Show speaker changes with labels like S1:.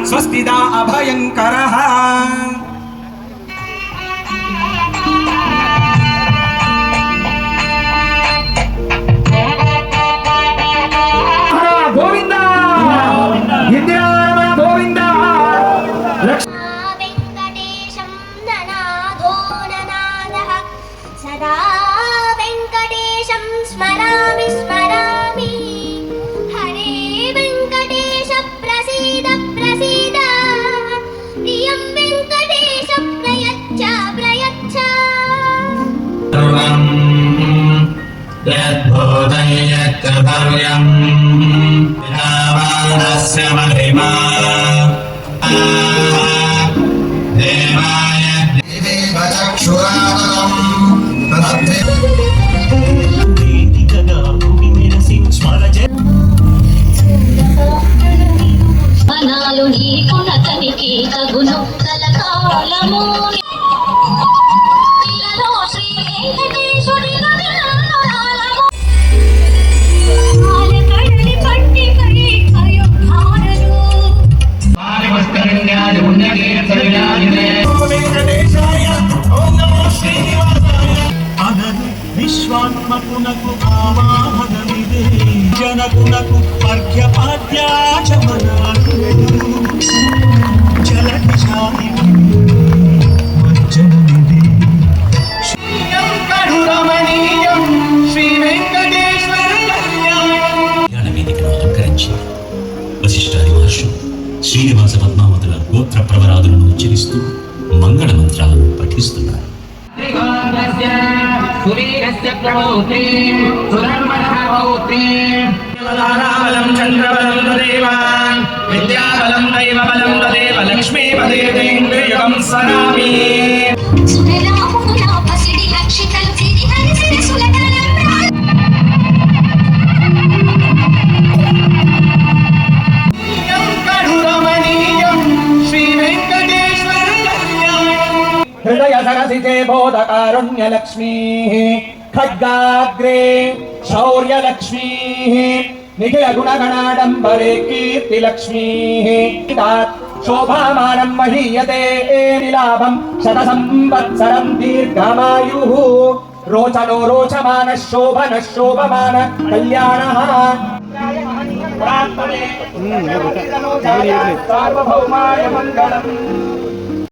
S1: स्वस्तिदा अभयंकरः गोविंदा इंदिरारमण गोविंदा
S2: वेंकटेशं ननादो ननादः सदा वेंकटेशं स्मरामि स्मरामि हरे वेंकटेश प्रसीद प्रसीद प्रियं वेंकटेश प्रयच्छ प्रयच्छ
S3: यद्भूतं यत्कर्तव्यं विधावानस्य महिमा देवाय देवेव चक्षुरादम्
S4: మనాలు నీకు నతనికి తగును కలకాలము ఇలలో శ్రీ వెంకటేశుడి కడలి పట్టికై అయోధ్యారలు
S5: అనను విశ్వాత్మకునకు ఆవాహనమిదే జనకునకు అర్ఘ్యపాద్యాచమనాలు జలటి శాలి మజ్జనమిదే
S6: వేదికను అలంకరించి వశిష్ఠాది మహర్షులు శ్రీనివాస పద్మావతుల గోత్ర ప్రవరాదులను ఉచ్చరిస్తూ మంగళ మంత్రాలను పఠిస్తున్నారు.
S1: బలం చంద్రబలం తదేవ విద్యాబలం దైవబలం తదేవ లక్ష్మీపదేంద్రియకం సరామి
S4: సురరాముల పసిడి అక్షికలు సిరి హరిసిరి సులకలం
S1: हृदय सरसिते बोधकारुण्य लक्ष्मी खड्गाग्रे शौर्य लक्ष्मी निखिल गुणगणाडंबरे कीर्ति लक्ष्मी शोभामानं महीयते निलाभं शतसंवत्सरं दीर्घमायुः रोचनो रोचमान शोभन शोभमान कल्याणः सार्वभौमाय मंगलम्